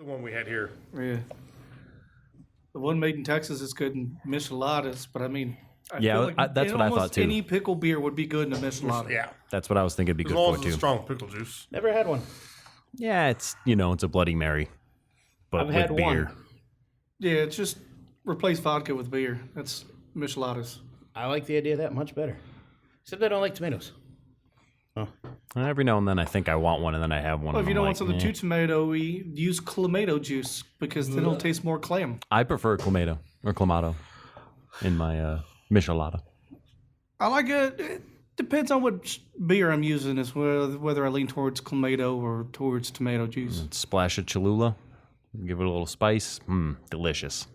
one we had here. Yeah. The one made in Texas is good in micheladas, but I mean, I feel like that's what I thought too. Any pickle beer would be good in a michelada. Yeah. That's what I was thinking would be As good long for as too. it's strong pickle juice. Never had one. Yeah, it's it's a Bloody Mary, but I've with had beer. one. Yeah, it's just replace vodka with beer. That's micheladas. I like the idea of that much better. Except I don't like tomatoes. Oh. Every now and then I think I want one, and then I have one. Well, if you don't want something something too tomato-y, use clamato juice because then it'll taste more clam. I prefer clamato or clamato in my michelada. I like it. It depends on what beer I'm using, is whether I lean towards clamato or towards tomato juice. Splash of Cholula, give it a little spice. Delicious.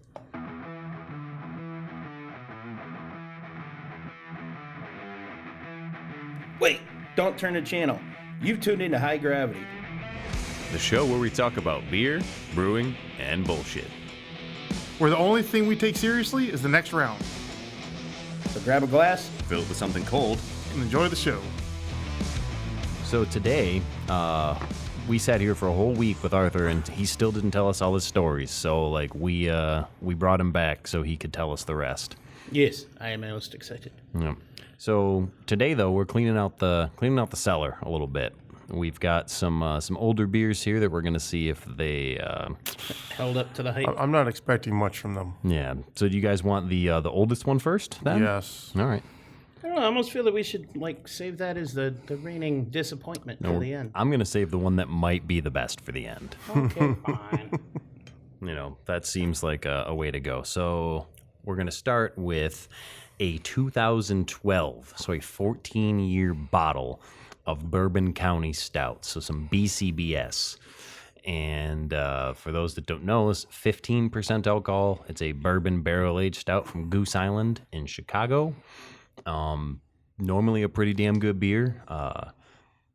Wait, don't turn the channel. You've tuned into High Gravity. The show where we talk about beer, brewing, and bullshit. Where the only thing we take seriously is the next round. So grab a glass. Fill it with something cold. And enjoy the show. So today, we sat here for a whole week with Arthur, and he still didn't tell us all his stories. So, we brought him back so he could tell us the rest. Yes, I am most excited. Yeah. So today, though, we're cleaning out the cellar a little bit. We've got some older beers here that we're gonna see if they Held up to the hype. I'm not expecting much from them. Yeah. So do you guys want the oldest one first? Then? Yes. All right. I don't know, I almost feel that we should save that as the reigning disappointment for the end. I'm gonna save the one that might be the best for the end. Okay, fine. That seems like a way to go. So we're gonna start with a 2012, so a 14-year bottle of Bourbon County Stout, so some BCBS. And for those that don't know, it's 15% alcohol. It's a bourbon barrel-aged stout from Goose Island in Chicago. Normally a pretty damn good beer.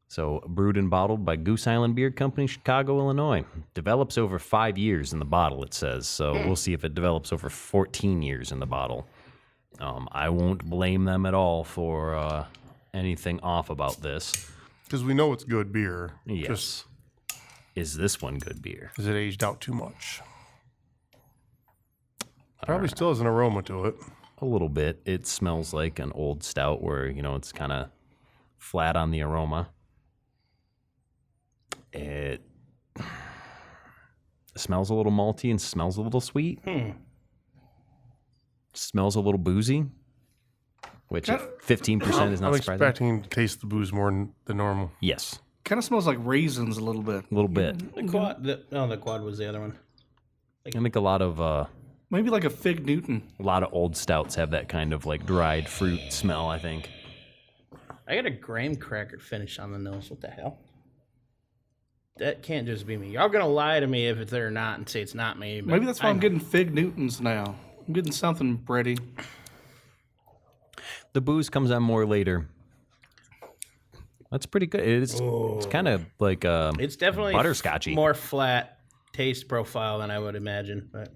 So brewed and bottled by Goose Island Beer Company, Chicago, Illinois. Develops over 5 years in the bottle, it says. So we'll see if it develops over 14 years in the bottle. I won't blame them at all for anything off about this. Because we know it's good beer. Yes. Just, is this one good beer? is it aged out too much? Probably still has an aroma to it. A little bit. It smells like an old stout where, it's kind of flat on the aroma. It smells a little malty and smells a little sweet. Smells a little boozy, which if 15% is not I'm surprising. expecting to taste the booze more than normal. Yes, Kind of smells like raisins a little bit. a little bit. The quad was the other one. I think a lot of Maybe like a Fig Newton. old stouts have that kind of dried fruit smell, I think. I got a graham cracker finish on the nose. What the hell? That can't just be me. Y'all gonna lie to me if it's there or not and say it's not me. But Maybe that's why I'm getting Fig Newtons now. I'm getting something bready. The booze comes on more later. That's pretty good. It's kind of like It's definitely butterscotchy. more flat taste profile than I would imagine. But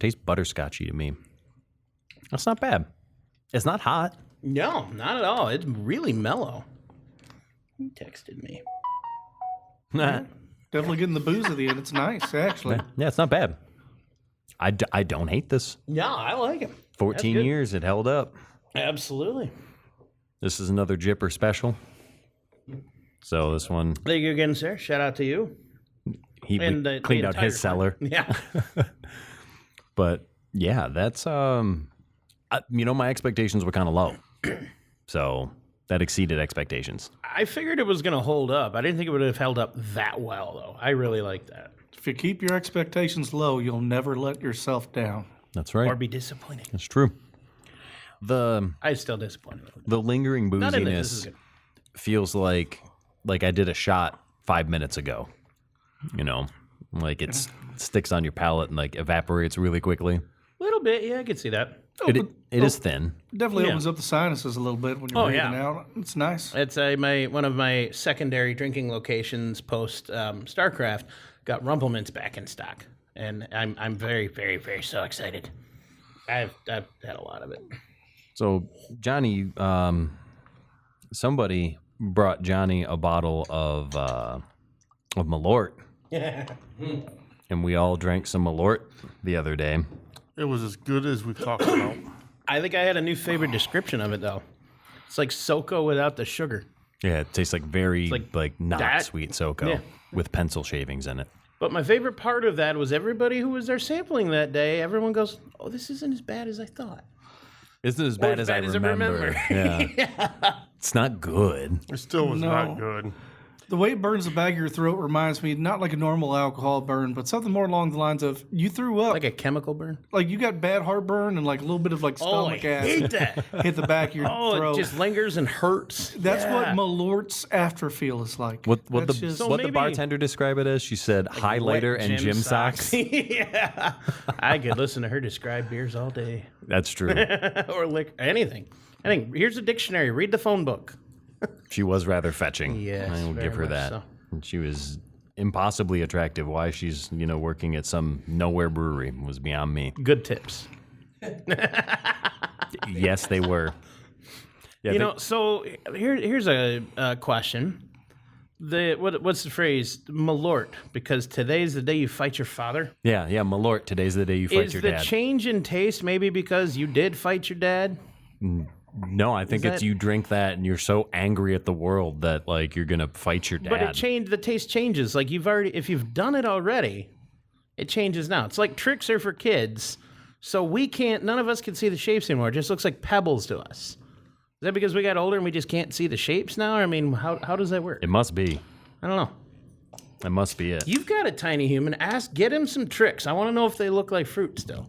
Tastes butterscotchy to me. That's not bad. It's not hot. no, not at all. It's really mellow. Who texted me? Definitely getting the booze at the end. It's nice, actually. Yeah, it's not bad. I don't hate this. No, I like it. 14 good. years, it held up. Absolutely. This is another Jipper special. So this one, Thank you again, sir. Shout out to you. we And the cleaned out entire his cellar. Yeah. But yeah, that's my expectations were kind of low. So that exceeded expectations. I figured it was going to hold up. I didn't think it would have held up that well, though. I really like that. If you keep your expectations low, you'll never let yourself down. That's right. Or be disappointed. That's true. I'm still disappointed. The lingering Not in it. This is booziness good. feels like I did a shot 5 minutes ago. It sticks on your palate and evaporates really quickly. A little bit. Yeah, I could see that. It is thin. Definitely Yeah. opens up the sinuses a little bit when you're breathing out. It's nice. It's one of my secondary drinking locations post StarCraft got Rumplemints back in stock, and I'm very, very, very so excited. I've had a lot of it. So Johnny, somebody brought Johnny a bottle of Malort, and we all drank some Malort the other day. It was as good as we talked about. I think I had a new favorite description of it, though. It's like SoCo without the sugar. Yeah, it tastes like very like not that. sweet SoCo Yeah. with pencil shavings in it. But my favorite part of that was everybody who was there sampling that day, everyone goes, oh, this isn't as bad as I thought. Isn't as bad as I remember. Yeah. It's not good. It still was not good. The way it burns the back of your throat reminds me not like a normal alcohol burn, but something more along the lines of you threw up. Like a chemical burn? Like you got bad heartburn and like a little bit of like stomach hate acid that. hit the back of your throat. It just lingers and hurts. That's what Malort's afterfeel is like. What That's the just- what the maybe- bartender described it as? She said highlighter Wet and gym socks. Yeah. I could listen to her describe beers all day. That's true. Or liquor, anything. I think here's a dictionary. Read the phone book. She was rather fetching. Yes, I will very give her much that. so. And she was impossibly attractive. Why she's working at some nowhere brewery was beyond me. Good tips. Yes, they were. Yeah, So here's a question. What's the phrase? Malort, because today's the day you fight your father. yeah. Malort. Today's the day you fight Is your the dad. change in taste maybe because you did fight your dad? No, I think Is it's that- you drink that and you're so angry at the world that like you're gonna fight your dad. But it changed. The taste changes. Like if you've done it already, it changes now. It's like tricks are for kids, so none of us can see the shapes anymore. It just looks like pebbles to us. Is that because we got older and we just can't see the shapes now? I mean, how does that work? It must be. I don't know. That must be it. You've got a tiny human. Get him some tricks. I want to know if they look like fruit still.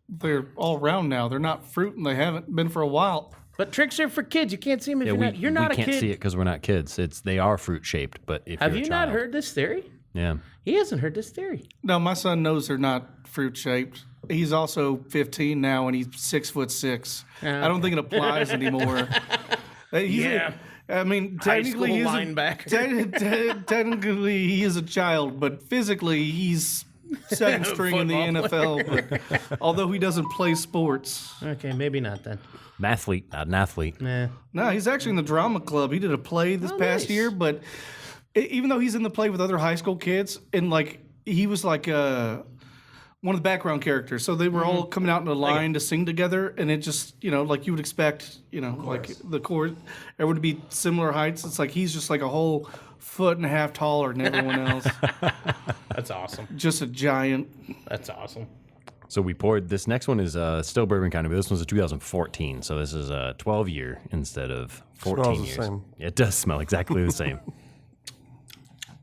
They're all round now. They're not fruit, and they haven't been for a while. But tricks are for kids. You can't see them if you're not we a can't kid. see it because we're not kids. They are fruit shaped, but if Have you're you a not child- heard this theory? Yeah. He hasn't heard this theory. No, my son knows they're not fruit shaped. He's also 15 now, and he's 6'6". I don't think it applies anymore. Yeah. I mean, High technically, school he's linebacker. technically he is a child, but physically he's second string in the Football NFL. But although he doesn't play sports, Okay, maybe not then. An athlete, not an athlete. Nah. no, he's actually in the drama club. He did a play this past nice. year, but even though he's in the play with other high school kids, and like he was like one of the background characters, so they were all coming out in a line to sing together, and it just like you would expect, like the chorus, everyone to be similar heights. It's like he's just like a whole foot and a half taller than everyone else, That's awesome. just a giant. That's awesome. So we poured, this next one is still Bourbon County, but this one's a 2014. So this is a 12 year instead of 14 Smells the years. same. It does smell exactly the same.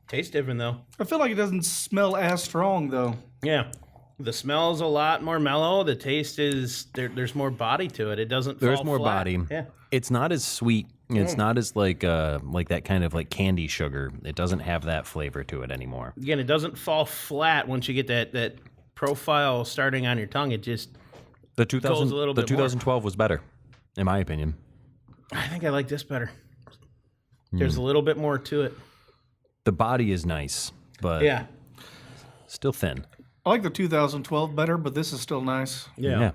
Tastes different though. I feel like it doesn't smell as strong though. Yeah. The smell's a lot more mellow. The taste is there's more body to it. It doesn't There's fall more flat. body. Yeah. It's not as sweet. It's not as like that kind of like candy sugar. It doesn't have that flavor to it anymore. Again, it doesn't fall flat once you get that profile starting on your tongue. It just The Goes a little bit more. 2012 was better, in my opinion. I think I like this better. There's a little bit more to it. The body is nice, but Yeah. still thin. I like the 2012 better, but this is still nice. Yeah.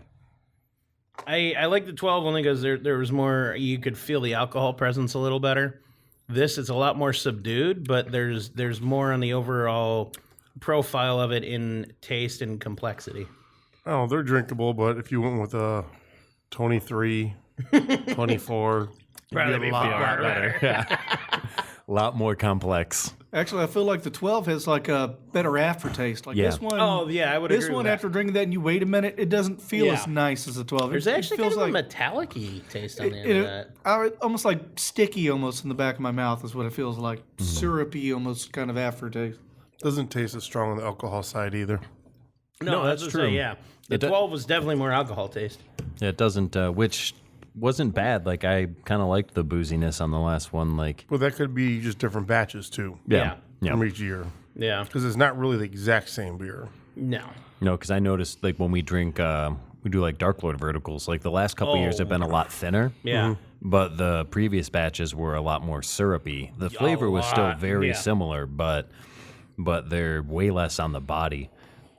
I like the 12 only because there was more, you could feel the alcohol presence a little better. This is a lot more subdued, but there's more on the overall profile of it in taste and complexity. Oh, they're drinkable, but if you went with a 23, 24, Probably it'd be be a lot far better. A lot more complex. Actually, I feel like the 12 has like a better aftertaste. Like Yeah. this one. Oh, yeah, I would This agree one, with that. after drinking that and you wait a minute, it doesn't feel Yeah. as nice as the 12. There's it actually feels kind of like a metallic-y taste on the end of that. almost like sticky almost in the back of my mouth is what it feels like. Mm-hmm. Syrupy almost kind of aftertaste. Doesn't taste as strong on the alcohol side either. No, that's that's true. yeah. The It do- 12 was definitely more alcohol taste. It doesn't, which wasn't bad. Like I kind of liked the booziness on the last one. Like Well, that could be just different batches too yeah. from each year. Yeah. Because it's not really the exact same beer. No. No, because I noticed like when we drink, we do like Dark Lord verticals. Like the last couple years have been a lot thinner. Yeah. But the previous batches were a lot more syrupy. The flavor was still lot, very yeah. similar, but they're way less on the body,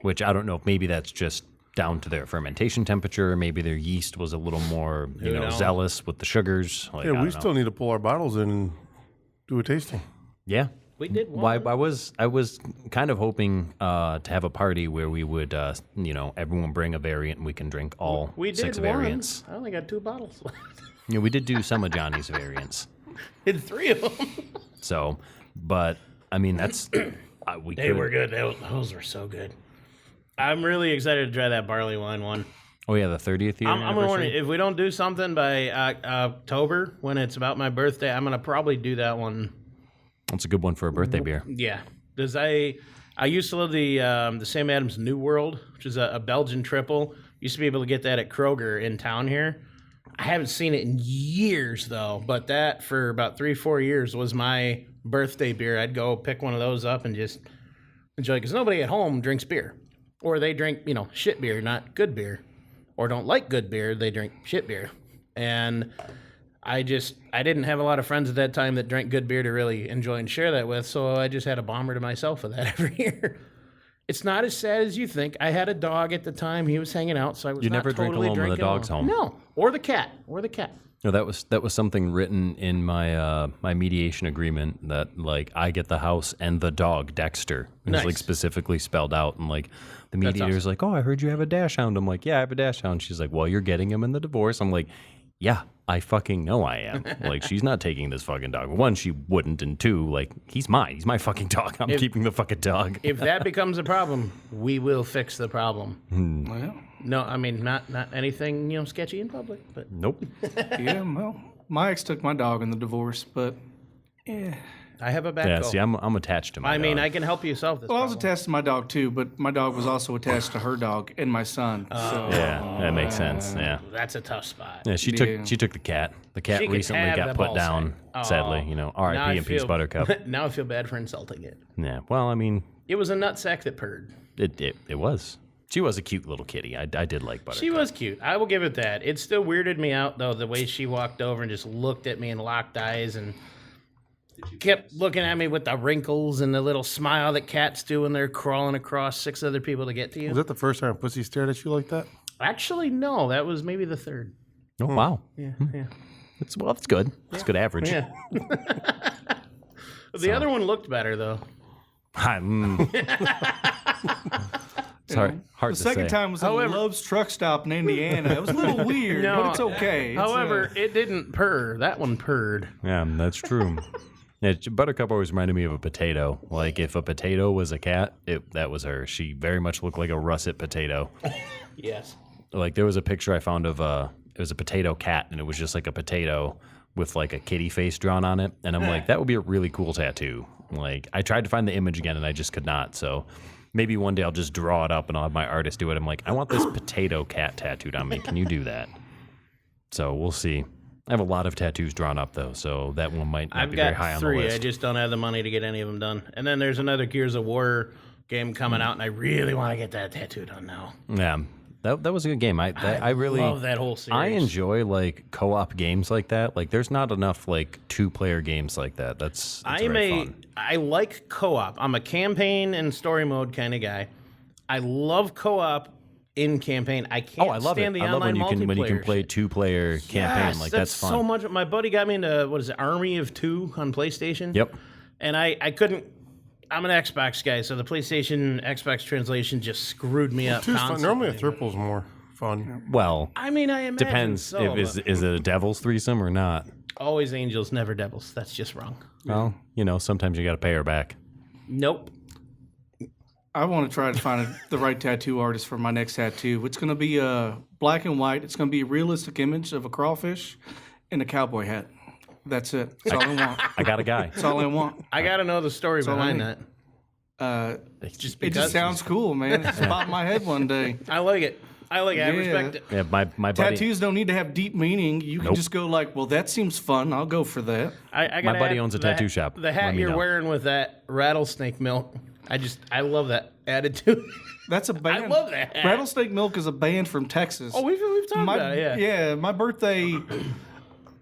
which I don't know if maybe that's just down to their fermentation temperature, or maybe their yeast was a little more, knows? zealous with the sugars. Like, I Yeah, don't we know. still need to pull our bottles in and do a tasting. Yeah. We did Why one. I was kind of hoping to have a party where we would everyone bring a variant and we can drink all We did 6 one. variants. I only got 2 bottles left. Yeah, we did do some of Johnny's variants. Did 3 of them. So, but I mean that's we They could. were good. Those were so good. I'm really excited to try that barley wine one. Oh yeah, the 30th year. I'm gonna warn you, anniversary? if we don't do something by October when it's about my birthday, I'm gonna probably do that one. That's a good one for a birthday beer. Yeah, because I used to love the Sam Adams New World, which is a Belgian triple. Used to be able to get that at Kroger in town here. I haven't seen it in years though, but that for about 3-4 years was my birthday beer. I'd go pick one of those up and just enjoy it because nobody at home drinks beer, or they drink shit beer, not good beer, or don't like good beer. They drink shit beer, and I didn't have a lot of friends at that time that drank good beer to really enjoy and share that with, so I just had a bomber to myself of that every year. It's not as sad as you think. I had a dog at the time. He was hanging out, so I was You not never drink totally alone when the drinking dog's home. No, or the cat. No, that was something written in my my mediation agreement that like I get the house and the dog Dexter. It's like Nice. specifically spelled out, and like the That's mediator's like, "Oh, I heard you have a dash hound." I'm like, "Yeah, I have a dash hound." She's like, "Well, you're getting him in the divorce." I'm like, "Yeah, I fucking know I am." Like, she's not taking this fucking dog. One, she wouldn't, and two, like, he's mine. He's my fucking dog. I'm keeping the fucking dog. If that becomes a problem, we will fix the problem. Well, No, I mean not anything sketchy in public, but Nope. yeah, well, my ex took my dog in the divorce, but yeah. I have a back. Yeah, see, I'm attached to my I mean, dog. I can help you solve this. Well, I was problem. attached to my dog too, but my dog was also attached to her dog and my son. So Yeah, that makes sense. Yeah. That's a tough spot. Yeah, she Yeah. took the cat. The cat She could recently have got the put ball down, sack. sadly. Now R.I.P. I and Peace feel- Buttercup. Now I feel bad for insulting it. Yeah, well, I mean, It was a nutsack that purred. it was. She was a cute little kitty. I did like Buttercup. She was cute. I will give it that. It still weirded me out though, the way she walked over and just looked at me and locked eyes and kept looking at me with the wrinkles and the little smile that cats do when they're crawling across 6 other people to get to Was you. that the first time Pussy stared at you like that? Actually, no. That was maybe the 3rd. Oh, wow. Yeah, yeah. It's good. It's good average. Yeah. The other one looked better though. It's hard the to second say. time was at Love's truck stop in Indiana. It was a little weird, No, but it's okay. It's, However, it didn't purr. That one purred. Yeah, that's true. Yeah, Buttercup always reminded me of a potato. Like, if a potato was a cat, that was her. She very much looked like a russet potato. Yes. Like, there was a picture I found of it was a potato cat, and it was just like a potato with like a kitty face drawn on it. And I'm like, that would be a really cool tattoo. Like, I tried to find the image again, and I just could not. So maybe one day I'll just draw it up, and I'll have my artist do it. I'm like, I want this potato cat tattooed on me. Can you do that? So we'll see. I have a lot of tattoos drawn up, though, so that one might not I've be very got high on 3. the I list. just don't have the money to get any of them done. And then there's another Gears of War game coming out, and I really want to get that tattooed on now. Yeah, that was a good game. I really love that whole series. I enjoy like co-op games like that. Like, there's not enough like 2-player games like that. That's very fun. I like co-op. I'm a campaign and story mode kind of guy. I love co-op in campaign. I can't Oh, I love it. stand the I love online when you can multiplayer play shit. 2-player campaign. Yes, Like, that's fun. so much. My buddy got me into what is it, Army of 2 on PlayStation. Yep. And I couldn't. I'm an Xbox guy, so the PlayStation Xbox translation just screwed me up. Two's fun. constantly. Normally a triple's more fun. Well, I mean, I imagine depends so, if but is it a devil's threesome or not. always angels, never devils. That's just wrong. Well, sometimes you got to pay her back. Nope. I want to try to find the right tattoo artist for my next tattoo. It's going to be black and white. It's going to be a realistic image of a crawfish in a cowboy hat. That's it. That's all I want. I got a guy. That's all I want. I got to know the story all I behind need. that. Just It because just sounds cool, man. It just popped in my head one day. I like it. I like it. I Yeah. respect it. Yeah, my buddy. Tattoos don't need to have deep meaning. You can Nope. just go like, well, that seems fun. I'll go for that. I My gotta buddy add owns a the tattoo shop. The Let hat me you're know. wearing with that rattlesnake milk. I love that attitude. That's a band. I love that hat. Rattlesnake Milk is a band from Texas. Oh, we've talked my, about it. Yeah. my birthday,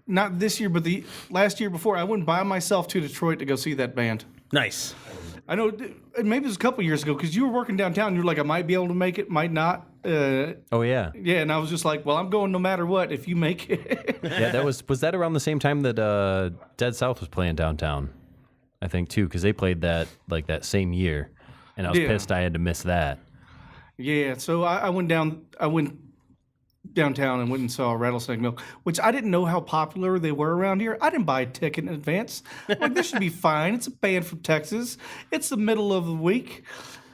not this year, but the last year before, I went by myself to Detroit to go see that band. Nice. I know, maybe it was a couple years ago because you were working downtown. You were like, I might be able to make it, might not. Oh yeah, Yeah, and I was just like, well, I'm going no matter what if you make it. yeah. That was that around the same time that Dead South was playing downtown. I think too, because they played that like that same year, and I was Yeah. pissed I had to miss that. Yeah, so I went downtown and went and saw Rattlesnake Milk, which I didn't know how popular they were around here. I didn't buy a ticket in advance. Like, this should be fine. It's a band from Texas. It's the middle of the week.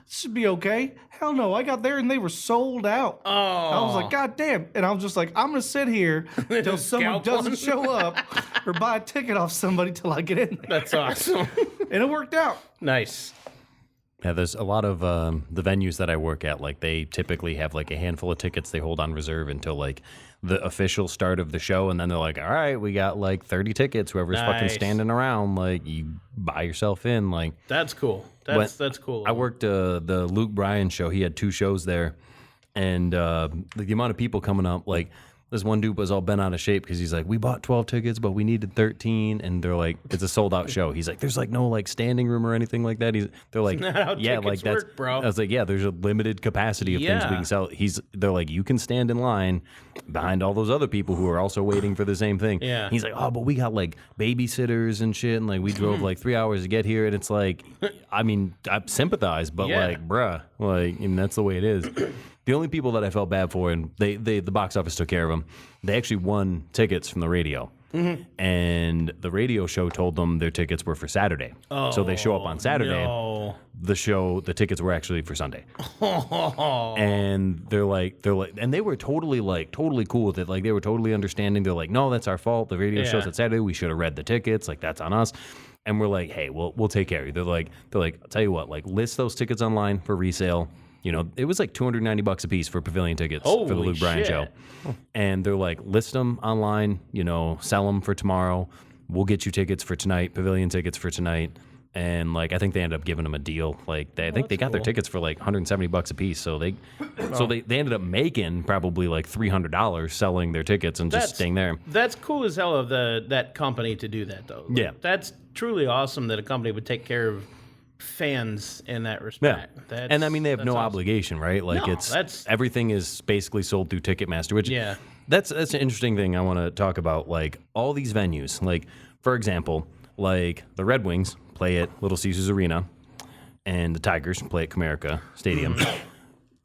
This should be okay. Hell no, I got there and they were sold out. Oh. I was like, God damn. And I was just like, I'm going to sit here until someone Scalp doesn't one. show up or buy a ticket off somebody till I get in there. That's awesome. And it worked out. Nice. Yeah, there's a lot of the venues that I work at. Like they typically have like a handful of tickets they hold on reserve until like the official start of the show, and then they're like, "All right, we got like 30 tickets. Whoever's fucking Nice. standing around, like you buy yourself in." Like That's cool. When- That's cool. I worked the Luke Bryan show. He had 2 shows there, and the amount of people coming up, like this one dude was all bent out of shape because he's like, we bought 12 tickets, but we needed 13, and they're like, it's a sold out show. He's like, there's like no like standing room or anything like that. They're like, not how yeah, tickets like that's work, bro. I was like, yeah, there's a limited capacity of things we Yeah. can sell. They're like, you can stand in line behind all those other people who are also waiting for the same thing. Yeah. He's like, oh, but we got like babysitters and shit, and like we drove like 3 hours to get here, and it's like, I mean, I sympathize, but Yeah. like, bruh, like, and that's the way it is. The only people that I felt bad for, and the box office took care of them, they actually won tickets from the radio. And the radio show told them their tickets were for Saturday. So they show up on Saturday. No. The tickets were actually for Sunday. And they're like, and they were totally cool with it. Like they were totally understanding. They're like, no, that's our fault. The radio Yeah. shows on Saturday. We should have read the tickets. Like that's on us. And we're like, hey, we'll take care of you. They're like, I'll tell you what, like list those tickets online for resale. You know, it was like $290 a piece for pavilion tickets for the Holy Luke Bryan show. shit. And they're like, list them online, you know, sell them for tomorrow. We'll get you tickets for tonight, pavilion tickets for tonight. And like, I think they ended up giving them a deal. Like, I think they got their cool. tickets for like $170 a piece. So they ended up making probably like $300 selling their tickets and just staying there. That's cool as hell of that company to do that though. Like, Yeah. That's truly awesome that a company would take care of fans in that Yeah. respect. That's, And I mean, they have that's no awesome. obligation, right? Like No, it's that's- everything is basically sold through Ticketmaster, which Yeah. that's an interesting thing I want to talk about. Like all these venues, like for example, like the Red Wings play at Little Caesars Arena, and the Tigers play at Comerica Stadium.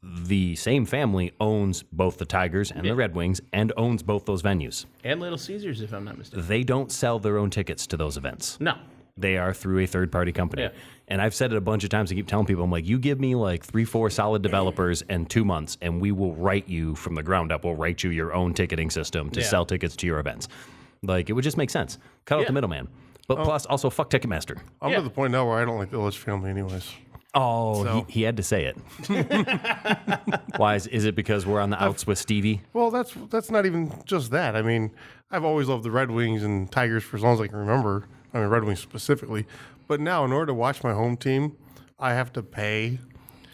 The same family owns both the Tigers and the Red Wings, and owns both those venues. And Little Caesars, if I'm not mistaken. They don't sell their own tickets to those events. No. They are through a third-party company. Yeah. And I've said it a bunch of times. I keep telling people, I'm like, you give me like 3-4 solid developers and 2 months, and we will write you from the ground up. We'll write you your own ticketing system to Yeah. sell tickets to your events. Like, it would just make sense. Cut out Yeah. the middleman. But plus, also, fuck Ticketmaster. I'm Yeah. to the point now where I don't like the Illich family, anyways. Oh, So- he had to say it. Why? Is it because we're on the outs with Stevie? Well, that's not even just that. I mean, I've always loved the Red Wings and Tigers for as long as I can remember. I mean, Red Wings specifically. But now, in order to watch my home team, I have to pay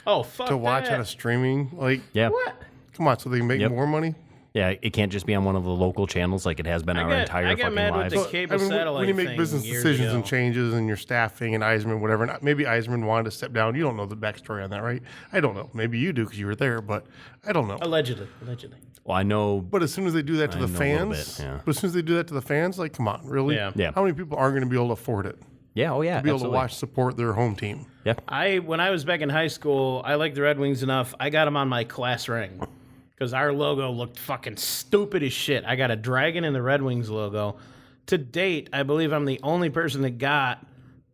Oh, fuck to watch that. on a streaming. Like, Yeah. What? come on, so they can make Yep. more money. Yeah, it can't just be on one of the local channels like it has been our entire I got fucking mad with lives. the So, cable I mean, satellite when you make thing business years decisions ago. and changes in your staffing and Eisman, whatever, and maybe Eisman wanted to step down. You don't know the backstory on that, right? I don't know. Maybe you do because you were there, but I don't know. Allegedly. Well, I know. But as soon as they do that to I the know a little fans, bit, yeah. but as soon as they do that to the fans, like, come on, really? Yeah. Yeah. How many people aren't going to be able to afford it? Yeah, oh yeah, Be able absolutely. to watch, support their home team. Yeah. When I was back in high school, I liked the Red Wings enough. I got them on my class ring because our logo looked fucking stupid as shit. I got a dragon in the Red Wings logo. To date, I believe I'm the only person that got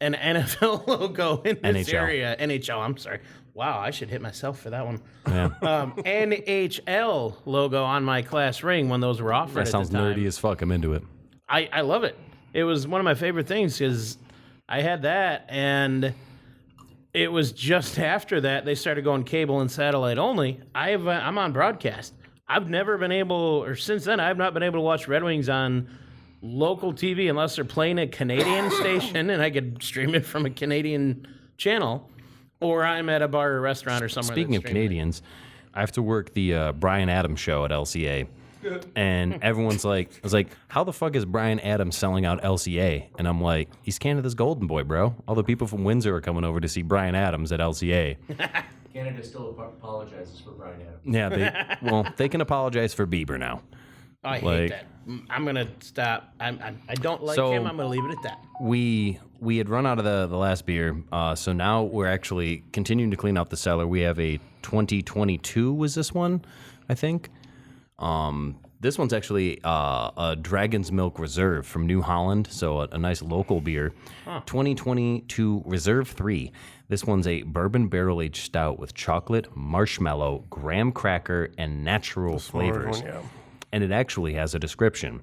an NFL logo in this NHL. area. NHL, I'm sorry. Wow, I should hit myself for that one. Yeah. NHL logo on my class ring when those were offered. That sounds at the time. nerdy as fuck. I'm into it. I love it. It was one of my favorite things because I had that, and it was just after that they started going cable and satellite only. I'm on broadcast. I've never been able, or since then, I've not been able to watch Red Wings on local TV unless they're playing a Canadian station, and I could stream it from a Canadian channel, or I'm at a bar or restaurant or somewhere. Speaking that's of streaming it. Canadians, I have to work the Brian Adams show at LCA. And everyone's like, I was like, how the fuck is Brian Adams selling out LCA? And I'm like, he's Canada's golden boy, bro. All the people from Windsor are coming over to see Brian Adams at LCA. Canada still apologizes for Brian Adams. Yeah, they can apologize for Bieber now. I hate that. I'm gonna stop. I don't like So- him. I'm gonna leave it at that. We had run out of the last beer, so now we're actually continuing to clean out the cellar. We have a 2022 was this one, I think. This one's actually a Dragon's Milk Reserve from New Holland, so a nice local beer. 2022 Reserve 3. This one's a bourbon barrel-aged stout with chocolate, marshmallow, graham cracker, and natural flavors. One, yeah. And it actually has a description.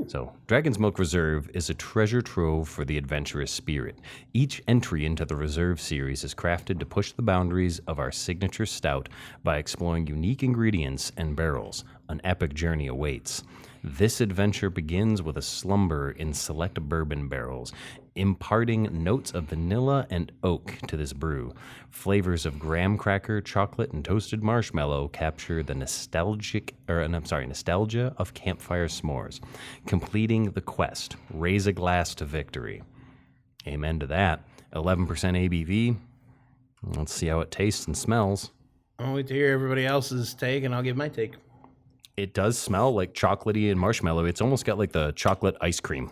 So, Dragon's Milk Reserve is a treasure trove for the adventurous spirit. Each entry into the Reserve series is crafted to push the boundaries of our signature stout by exploring unique ingredients and barrels. An epic journey awaits. This adventure begins with a slumber in select bourbon barrels, imparting notes of vanilla and oak to this brew. Flavors of graham cracker, chocolate, and toasted marshmallow capture the nostalgia of campfire s'mores, completing the quest. Raise a glass to victory. Amen to that. 11% ABV. Let's see how it tastes and smells. I'll wait to hear everybody else's take, and I'll give my take. It does smell like chocolatey and marshmallow. It's almost got like the chocolate ice cream.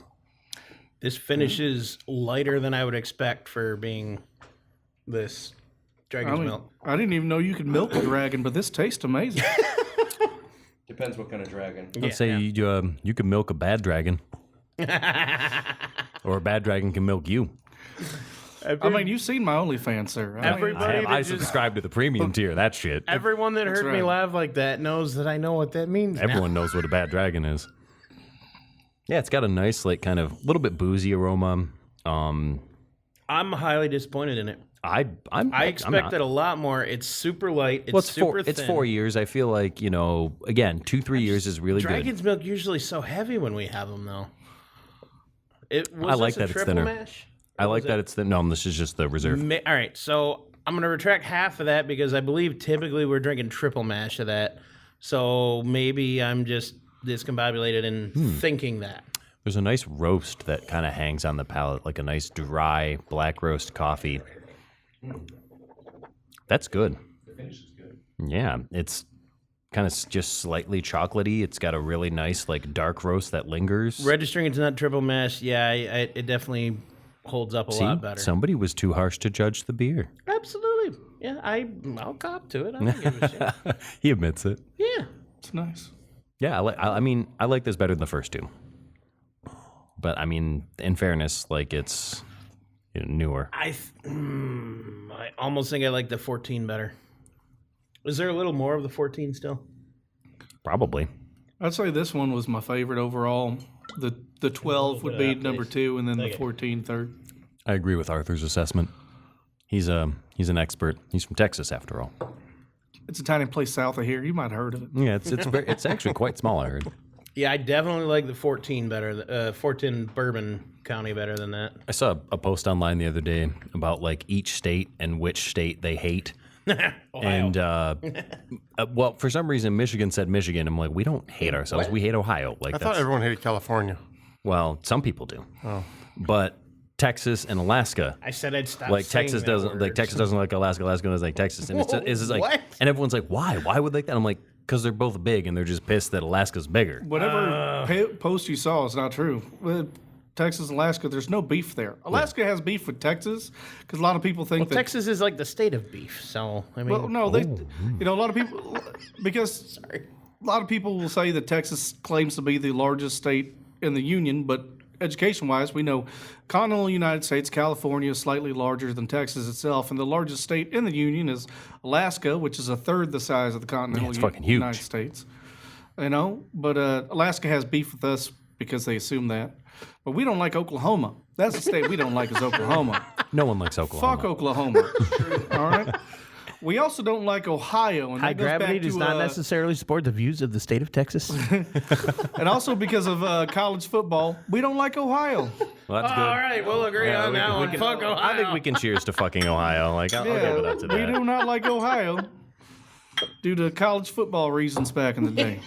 This finishes lighter than I would expect for being this Dragon's Milk. I didn't even know you could milk a dragon, but this tastes amazing. Depends what kind of dragon. Let's say you can milk a bad dragon. Or a bad dragon can milk you. I mean, you've seen my OnlyFans, sir. Everybody I that just, subscribe to the premium tier. That shit. everyone that heard me right. laugh like that knows that I know what that means. now. Everyone knows what a bad dragon is. Yeah, it's got a nice, like, kind of little bit boozy aroma. I'm highly disappointed in it. I expected a lot more. It's super light. It's Well, super thin. it's 4 years. I feel like, again, 2-3 years is really good. Dragon's Milk usually so heavy when we have them, though. I like that it's triple thinner. mash? I like that it's no, this is just the reserve. All right, so I'm going to retract half of that because I believe typically we're drinking triple mash of that. So maybe I'm just discombobulated in thinking that. There's a nice roast that kind of hangs on the palate, like a nice dry black roast coffee. That's good. The finish is good. Yeah, it's kind of just slightly chocolatey. It's got a really nice, like, dark roast that lingers. Registering it's not triple mash, yeah, it definitely holds up a lot better. Somebody was too harsh to judge the beer. Absolutely. Yeah, I'll cop to it. I don't give a shit. He admits it. Yeah. It's nice. Yeah, I like this better than the first two. But I mean, in fairness, like, it's newer. I almost think I like the 14 better. Is there a little more of the 14 still? Probably. I'd say this one was my favorite overall. The 12 would be number 2, and then the 14 third. I agree with Arthur's assessment. He's an expert. He's from Texas, after all. It's a tiny place south of here. You might have heard of it. Yeah, it's actually quite small, I heard. Yeah, I definitely like the 14 better. 14 Bourbon County better than that. I saw a post online the other day about, like, each state and which state they hate. And well, for some reason, Michigan said Michigan. I'm like, we don't hate ourselves. We hate Ohio. Like, I thought everyone hated California. Well, some people do. Oh. But Texas and Alaska. I said I'd stop. Like, saying Texas that doesn't word. like Texas doesn't like Alaska. Alaska doesn't like Texas. And it's like, What? and everyone's like, why? Why would they like that? I'm like, because they're both big and they're just pissed that Alaska's bigger. Whatever post you saw is not true. Texas and Alaska, there's no beef there. Alaska has beef with Texas because a lot of people think that. Texas is like the state of beef. So I mean, Well, no, a lot of people, because a lot of people will say that Texas claims to be the largest state in the union, but education-wise, we know continental United States, California is slightly larger than Texas itself, and the largest state in the union is Alaska, which is a third the size of the continental it's fucking huge. United States. But Alaska has beef with us because they assume that. But we don't like Oklahoma. That's the state we don't like is Oklahoma. No one likes Oklahoma. Fuck Oklahoma. All right? We also don't like Ohio. And high that goes back gravity does to, not necessarily support the views of the state of Texas. And also because of college football, we don't like Ohio. Well, that's good. All right, we'll agree on that one. Fuck Ohio. I think we can cheers to fucking Ohio. Like, I'll give it up to we that. do not like Ohio due to college football reasons back in the day.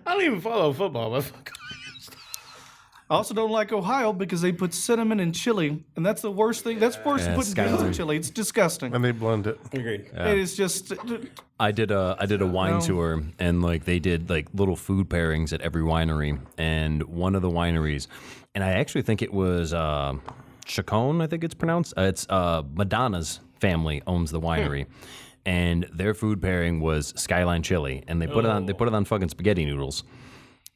I don't even follow football, but fuck. I also don't like Ohio because they put cinnamon in chili, and that's the worst thing. That's worse than putting beans in chili. It's disgusting. And they blend it. Agreed. It is just. I did a wine tour, and like they did like little food pairings at every winery, and one of the wineries, and I actually think it was Chacon, I think it's pronounced. It's Madonna's family owns the winery, and their food pairing was Skyline chili, and they put it on fucking spaghetti noodles,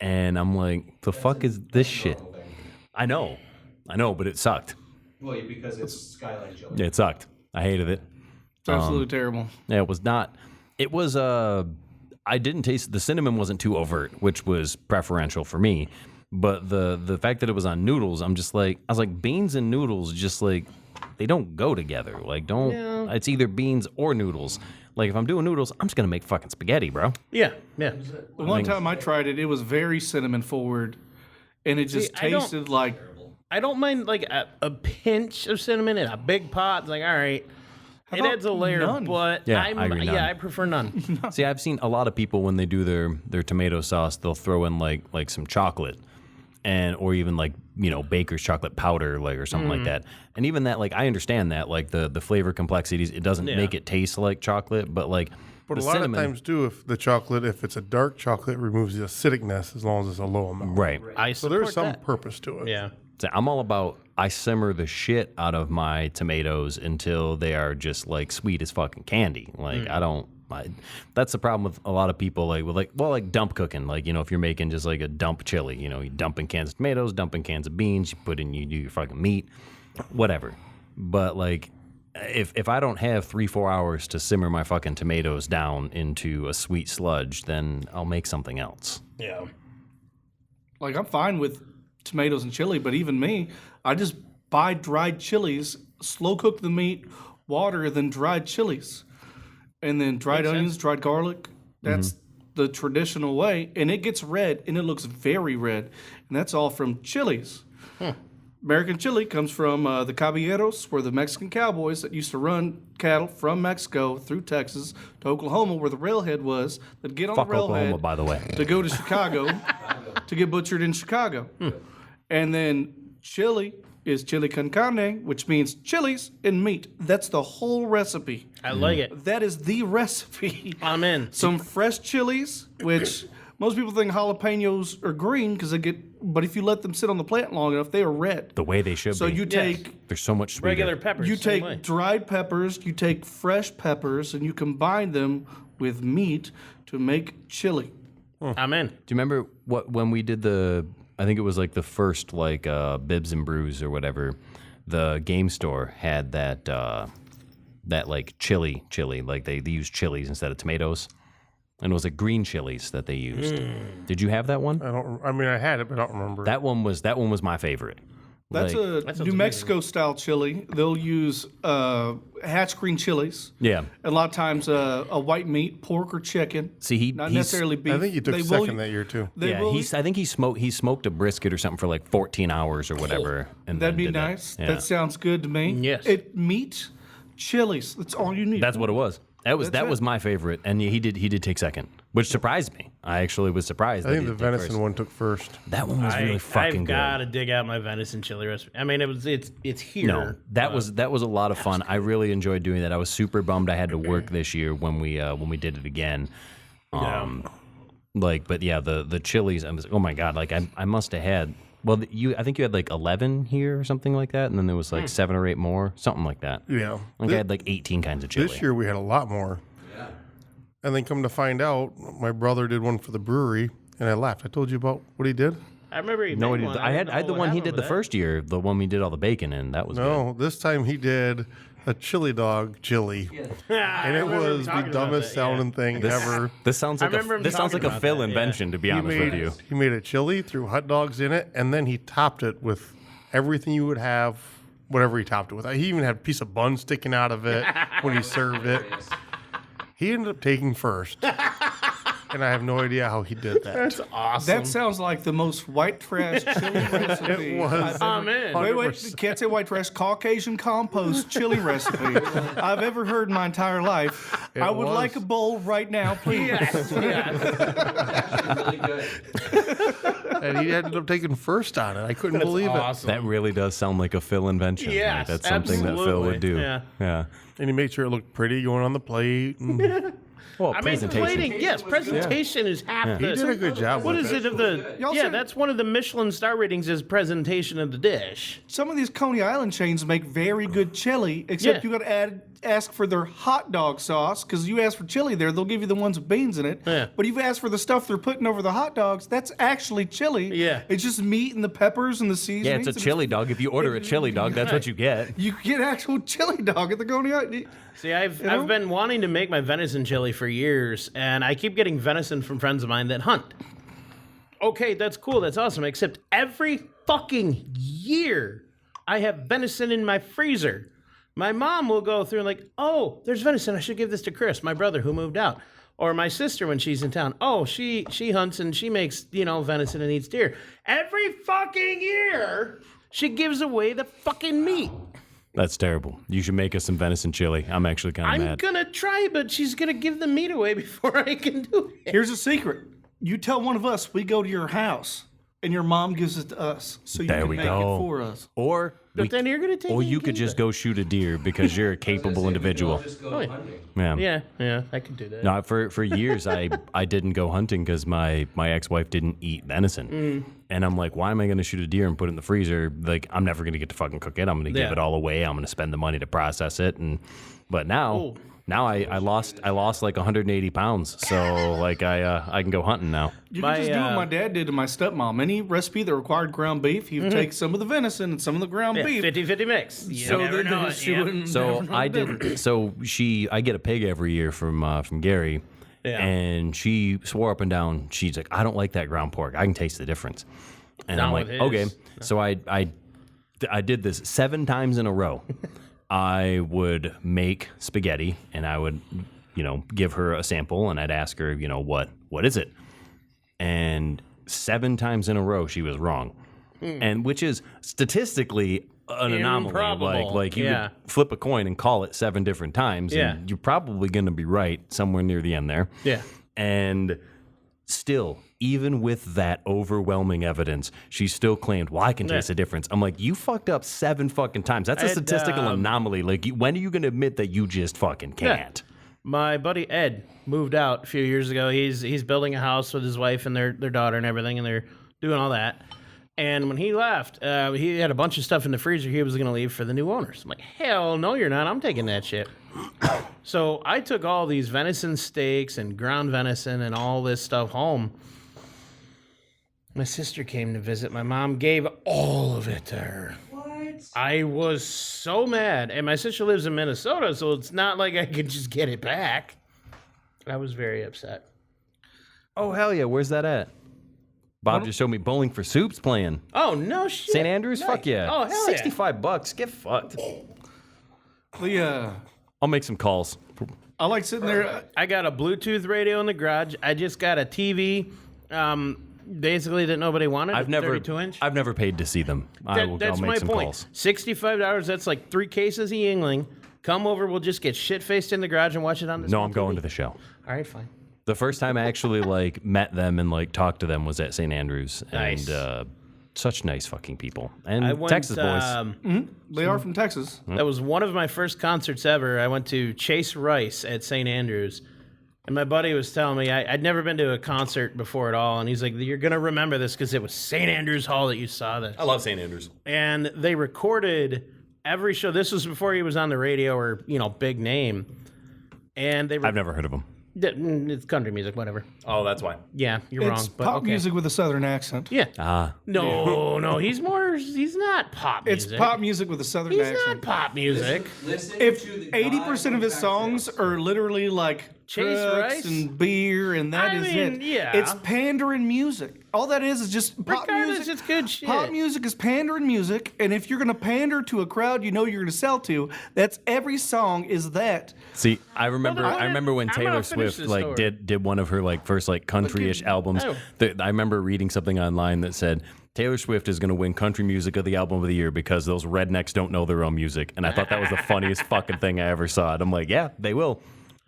and I'm like, the fuck is this shit? I know, but it sucked. Well, because it's Skyline chili. Yeah, it sucked. I hated it. It's absolutely terrible. Yeah, it was not. It was. I didn't taste the cinnamon wasn't too overt, which was preferential for me. But the fact that it was on noodles, I was like, beans and noodles, just like they don't go together. Like, don't. Yeah. It's either beans or noodles. Like, if I'm doing noodles, I'm just gonna make fucking spaghetti, bro. Yeah. The one time I tried it, it was very cinnamon forward, and it just tasted like. I don't mind like a pinch of cinnamon in a big pot. It's like, all right. It adds a layer, none? but Yeah, I agree, none. I prefer none. See, I've seen a lot of people when they do their tomato sauce, they'll throw in like some chocolate, or even like baker's chocolate powder, like or something like that. And even that, like I understand that, like the flavor complexities, it doesn't make it taste like chocolate, but like. But the a lot cinnamon, of times, too, if it's a dark chocolate, it removes the acidicness as long as it's a low amount. right? So there's some purpose to it. Yeah. So I'm all about, I simmer the shit out of my tomatoes until they are just like sweet as fucking candy. Like that's the problem with a lot of people like dump cooking. Like, if you're making just like a dump chili, you dump in cans of tomatoes, dump in cans of beans, you do your fucking meat, whatever. But like, if I don't have 3-4 hours to simmer my fucking tomatoes down into a sweet sludge, then I'll make something else. Yeah. Like, I'm fine with tomatoes and chili, but even me, I just buy dried chilies, slow cook the meat, water, then dried chilies. And then dried onions, dried garlic. That's the traditional way. And it gets red, and it looks very red. And that's all from chilies. American chili comes from the caballeros, were the Mexican cowboys that used to run cattle from Mexico through Texas to Oklahoma, where the railhead was. They'd get on Fuck the railhead Oklahoma, by the way. to go to Chicago to get butchered in Chicago. And then chili is chili con carne, which means chilies and meat. That's the whole recipe. I like it. That is the recipe. I'm in. Some fresh chilies, which most people think jalapenos are green because but if you let them sit on the plant long enough, they are red. The way they should So be. you take They're so much sweeter. Regular peppers. you same take way. dried peppers, you take fresh peppers, and you combine them with meat to make chili. I'm in. Do you remember when we did I think it was like the first like Bibs and Brews or whatever, the game store had that like chili, like they used chilies instead of tomatoes. And it was like green chilies that they used. Did you have that one? I had it, but I don't remember. That one was my favorite. That's Like, a New Mexico style chili. They'll use hatch green chilies. Yeah. A lot of times a white meat, pork or chicken. See, not he's necessarily beef. I think you took They second will- that year, too. They Yeah, will- I think he smoked a brisket or something for like 14 hours or whatever. And That'd then be did that. nice. Yeah. That sounds good to me. Yes. Meat, chilies. That's all you need. That's what it was. That That's was it. my favorite, and he did take second, which surprised me. I actually was surprised. I that think he the did take venison first. one took first. That one was really fucking I've good. got to dig out my venison chili recipe. I mean, it's here. No, that was a lot of fun. I really enjoyed doing that. I was super bummed I had to work this year when we did it again. But yeah, the chilies. I was oh my god, like I must have had. Well, I think you had like 11 here or something like that, and then there was like 7 or 8 more, something like that. Yeah. Like I had like 18 kinds of chili. This year we had a lot more. Yeah. And then come to find out, my brother did one for the brewery, and I laughed. I told you about what he did? I remember he No, made one. I had don't know the what one he happened did the with first year, the one we did all the bacon in. That was good. No, this time he did a chili dog chili. that. And it I remember was the talking about dumbest that, yeah. sounding thing ever. This sounds like remember him this sounds like talking a about Phil that, yeah. invention, to be honest with you. He made a chili, threw hot dogs in it, and then he topped it with everything you would have, whatever he topped it with. He even had a piece of bun sticking out of it when he served it. He ended up taking first. And I have no idea how he did that. That's awesome. That sounds like the most white trash chili recipe. It was. I'm in. Wait, can't say white trash. Caucasian compost chili recipe I've ever heard in my entire life. I would was. like a bowl right now, please. Yes, yes. Really good. and he ended up taking first on it. I couldn't believe awesome. That really does sound like a Phil invention. Yes, Like, that's something that Phil would do. absolutely. Yeah. it. And he made sure it looked pretty going on the plate. And Well, I mean, presentation. plating, yes, presentation is half he the. did a good job What with is it. it of the? Y'all Yeah, said- that's one of the Michelin star ratings is presentation of the dish. Some of these Coney Island chains make very good chili, except Yeah. you got to ask for their hot dog sauce because you ask for chili there, they'll give you the ones with beans in it. Yeah. But if you ask for the stuff they're putting over the hot dogs, that's actually chili. Yeah. It's just meat and the peppers and the seasonings. Yeah, it's a and chili dog. If you order a chili dog, that's what you get. You get actual chili dog at the Coney Island. See, I've know? been wanting to make my venison chili for years, and I keep getting venison from friends of mine that hunt. Okay, that's cool, that's awesome, except every fucking year I have venison in my freezer. My mom will go through and like, oh, there's venison, I should give this to Chris, my brother who moved out. Or my sister when she's in town. Oh, she hunts and she makes, venison and eats deer. Every fucking year, she gives away the fucking meat. That's terrible. You should make us some venison chili. I'm actually kind of I'm mad. gonna try, but she's gonna give the meat away before I can do it. Here's a secret. You tell one of us, we go to your house, and your mom gives it to us. So you There can we make go. it for us. Or Then you're gonna take. or it you and could keep just it. go shoot a deer because you're a capable individual. Just go Oh, yeah. hunting. Yeah, I could do that. No, for years I didn't go hunting because my ex-wife didn't eat venison, and I'm like, why am I going to shoot a deer and put it in the freezer? Like, I'm never going to get to fucking cook it. I'm going to give Yeah. it all away. I'm going to spend the money to process it, but now I lost like 180 pounds, so like I can go hunting now. You My, can just do what uh, my dad did to my stepmom. Any recipe that required ground beef, he would take some of the venison and some of the ground Yeah, beef. 50-50 mix. You So never that know it, she yeah. wouldn't So never know I the difference. did. I get a pig every year from Gary, Yeah. and she swore up and down. She's like, I don't like that ground pork. I can taste the difference. And Not I'm like, with his. okay. So I did this 7 times in a row. I would make spaghetti, and I would, give her a sample, and I'd ask her, what is it? And 7 times in a row, she was wrong, and which is statistically an anomaly. Improbable. Like you Yeah. could flip a coin and call it 7 different times, Yeah. and you're probably going to be right somewhere near the end there. Yeah. And still, even with that overwhelming evidence, she still claimed, well, I can taste the difference. I'm like, you fucked up 7 fucking times. That's a Ed, statistical anomaly. Like, when are you going to admit that you just fucking can't? My buddy Ed moved out a few years ago. He's building a house with his wife and their daughter and everything, and they're doing all that. And when he left, he had a bunch of stuff in the freezer he was going to leave for the new owners. I'm like, hell no, you're not. I'm taking that shit. So I took all these venison steaks and ground venison and all this stuff home. My sister came to visit. My mom gave all of it to her. What? I was so mad. And my sister lives in Minnesota, so it's not like I could just get it back. I was very upset. Oh, hell yeah. Where's that at? Bob just showed me Bowling for Soup's playing. Oh, no shit. St. Andrews? Fuck yeah. Oh, hell yeah. $65. Get fucked. I'll make some calls. I like sitting there. I got a Bluetooth radio in the garage. I just got a TV, basically that nobody wanted. I've a never 32-inch. I've never paid to see them. I'll That's make my some point. calls. $65. That's like 3 cases of Yingling. Come over. We'll just get shit faced in the garage and watch it on this. No, I'm going to the show. All right, fine. The first time I actually met them and talked to them was at St. Andrews. Nice. And such nice fucking people. And I went, Texas boys. They are from Texas. That was one of my first concerts ever. I went to Chase Rice at St. Andrews. And my buddy was telling me I'd never been to a concert before at all. And he's like, you're going to remember this because it was St. Andrews Hall that you saw this. I love St. Andrews. And they recorded every show. This was before he was on the radio or, big name. And they I've never heard of them. It's country music, whatever. Oh, that's why. Yeah, you're It's wrong. But pop okay. music with a southern accent. Yeah. Ah. No, he's not pop It's music. pop music with a southern He's accent. not pop music. Listen If to the 80% of his songs are literally like Chase trucks Rice? and beer, and that I is mean, it. yeah. It's pandering music. All that is just pop Regardless, music. it's good shit. Pop music is pandering music, and if you're gonna pander to a crowd you know you're gonna sell to, that's every song is that. See, I remember Hold on. I remember when I'm Taylor gonna finish Swift this story. did one of her first country-ish albums. Oh. I remember reading something online that said Taylor Swift is going to win country music of the album of the year because those rednecks don't know their own music. And I thought that was the funniest fucking thing I ever saw. And I'm like, yeah, they will.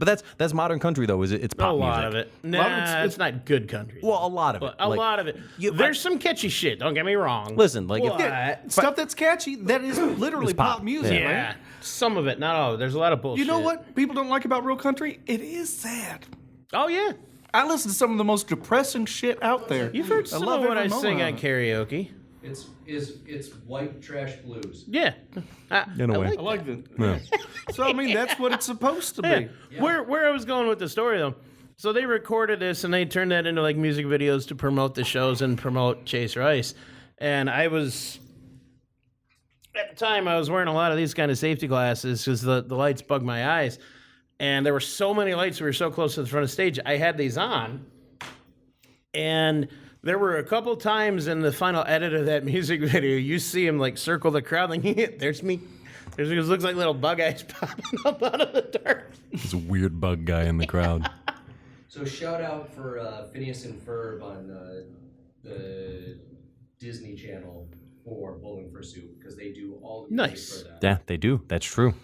But that's modern country though. Is it? It's pop A lot music. of it. Nah, it's not good country. Well, a lot of it. A Like, lot of it. There's some catchy shit. Don't get me wrong. Listen, like if, But- Stuff that's catchy, that is literally pop. pop music, yeah, right? some of it, not all of it. There's a lot of bullshit. You know what people don't like about real country? It is sad. Oh yeah, I listen to some of the most depressing shit out there. you've heard some of what I sing at on. karaoke. It's white trash blues. Yeah, In a way. I like that. So I mean, that's what it's supposed to be. Yeah. Where I was going with the story though, so they recorded this and they turned that into like music videos to promote the shows and promote Chase Rice, and I was. At the time, I was wearing a lot of these kind of safety glasses because the lights bug my eyes. And there were so many lights. We were so close to the front of the stage. I had these on. And there were a couple times in the final edit of that music video, you see him like circle the crowd. Like, there's me. It looks like little bug eyes popping up out of the dark. There's a weird bug guy in the crowd. So shout out for Phineas and Ferb on the Disney Channel for Bowling for Soup because they do all the music Nice. for that. Yeah, they do. That's true.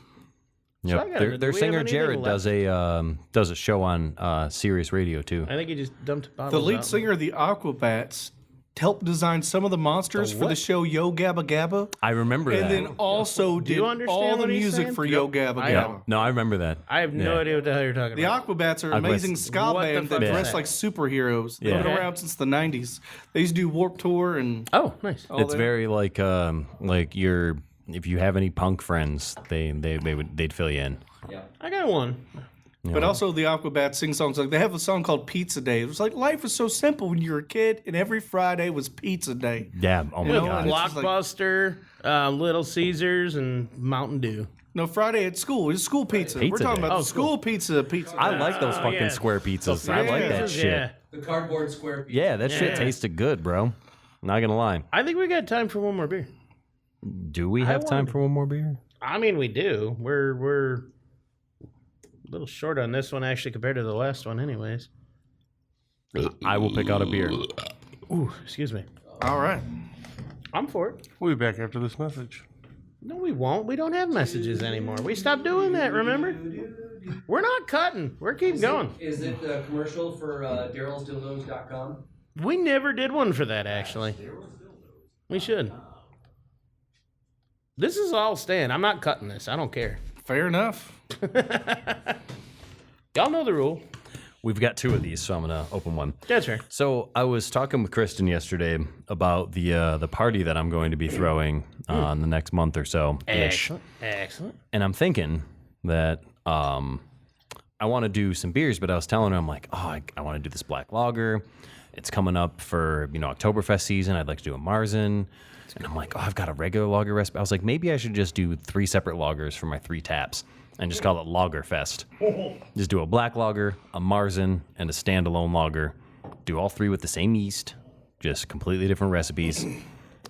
I Yep. gotta- Their do we have singer anything Jared left? does a show on Sirius Radio too. I think he just dumped bottles The lead out. singer of the Aquabats helped design some of the monsters for the what? show Yo Gabba Gabba, I remember and that. then also did you understand all the what he's music saying? for Yo Gabba I Gabba. don't. No, I remember that. I have no Yeah. idea what the hell you're talking The about. Aquabats are an Aquabats. amazing ska What the band that fuck is dress that? like superheroes. They've Yeah. been around since the 90s. They used to do Warped Tour and Oh, nice. all It's that. very like your if you have any punk friends, they'd fill you in. Yeah. I got one. But also the Aquabats sing songs like they have a song called Pizza Day. It was like life was so simple when you were a kid, and every Friday was Pizza Day. Yeah. Oh my know, god. and it's just like- Blockbuster, Little Caesars, and Mountain Dew. No, Friday at school. It's school pizza. Pizza We're talking Day. about Oh, the school pizza. Pizza. I like those fucking yeah. square pizzas. I like that shit. Yeah. The cardboard square piece. Yeah, that shit Yeah. tasted good, bro. Not gonna lie. I think we got time for one more beer. Do we have time wanted- for one more beer? I mean, we do. We're a little short on this one actually compared to the last one, anyways. I will pick out a beer. Ooh, excuse me. All right. I'm for it. We'll be back after this message. No, we won't. We don't have messages anymore. We stopped doing that. Remember? We're not cutting. We're keep going. Is it a commercial for darylsdildos.com? We never did one for that actually. We should. This is all staying. I'm not cutting this. I don't care. Fair enough. Y'all know the rule. We've got two of these, so I'm gonna open one. That's right. So I was talking with Kristen yesterday about the party that I'm going to be throwing in the next month or so ish, Excellent. and I'm thinking that I want to do some beers, but I was telling her I'm like, oh, I want to do this black lager. It's coming up for Oktoberfest season. I'd like to do a Marzen, and I'm like, oh, I've got a regular lager recipe. I was like, maybe I should just do 3 separate lagers for my 3 taps. And just call it Lagerfest. Just do a black lager, a Marzen, and a standalone lager. Do all 3 with the same yeast, just completely different recipes.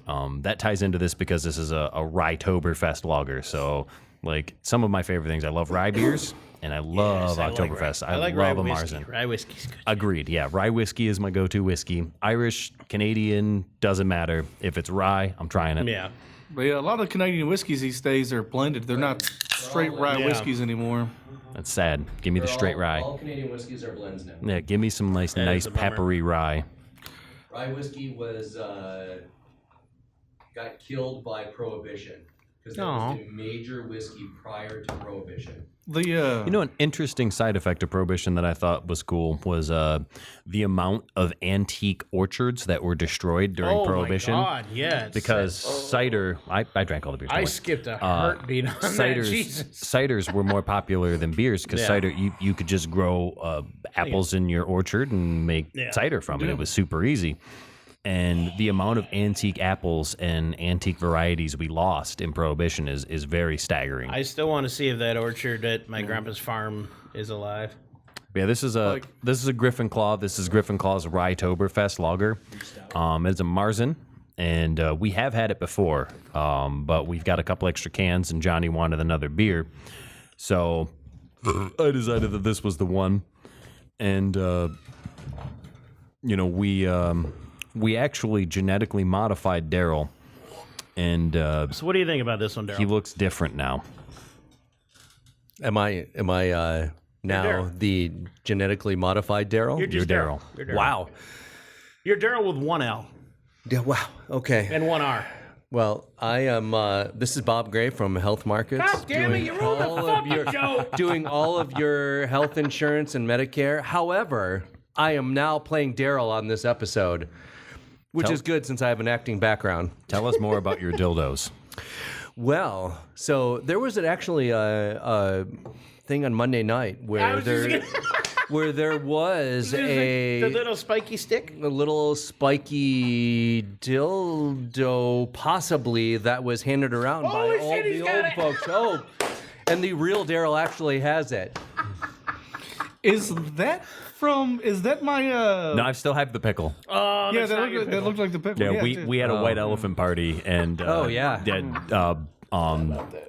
That ties into this because this is a Rye-toberfest lager. So, like, some of my favorite things, I love rye beers, and I love Oktoberfest. I like love rye a whiskey. Marzen. Rye whiskey's good. Agreed. Yeah, rye whiskey is my go-to whiskey. Irish, Canadian, doesn't matter. If it's rye, I'm trying it. Yeah. But yeah, a lot of Canadian whiskeys these days are blended. They're not straight rye Yeah. whiskeys anymore. That's sad. Give me the straight rye. All Canadian whiskeys are blends now. Yeah, give me some nice is a bummer. peppery rye. Rye whiskey was got killed by Prohibition because that Aw. was the major whiskey prior to Prohibition. The An interesting side effect of Prohibition that I thought was cool was the amount of antique orchards that were destroyed during Prohibition. Oh my God, yeah. it's Because sad. cider, I drank all the beers. I don't worry. skipped a heartbeat on that. Ciders, Jesus. ciders were more popular than beers because Yeah. cider, you could just grow apples in your orchard and make Yeah. cider from it. It was super easy. And the amount of antique apples and antique varieties we lost in Prohibition is very staggering. I still want to see if that orchard at my grandpa's farm is alive. Yeah, this is a Griffin Claw. This is Griffin Claw's Rye-toberfest lager. It's a Marzen, and we have had it before, but we've got a couple extra cans, and Johnny wanted another beer, so I decided that this was the one. And we actually genetically modified Daryl, and So what do you think about this one, he Daryl? looks different now. Am I Now Daryl. the genetically modified Daryl. You're just Daryl. You're Daryl. Wow. You're Daryl with one L Yeah, wow. Okay. and one R. Well, I am. This is Bob Gray from Health Markets. God damn it, you ruined the fucking joke. Doing all of your health insurance and Medicare. However, I am now playing Daryl on this episode, which is good since I have an acting background. Tell us more about your dildos. Well, so there was actually a thing on Monday night where where there was The little spiky stick. a little spiky dildo, possibly, that was handed around by Holy all shit, the he's got old it. folks. Oh, and the real Daryl actually has it. Is that my No, I still have the pickle. Oh, yeah, that's not your that looked like the pickle. Yeah, we had a white elephant party, and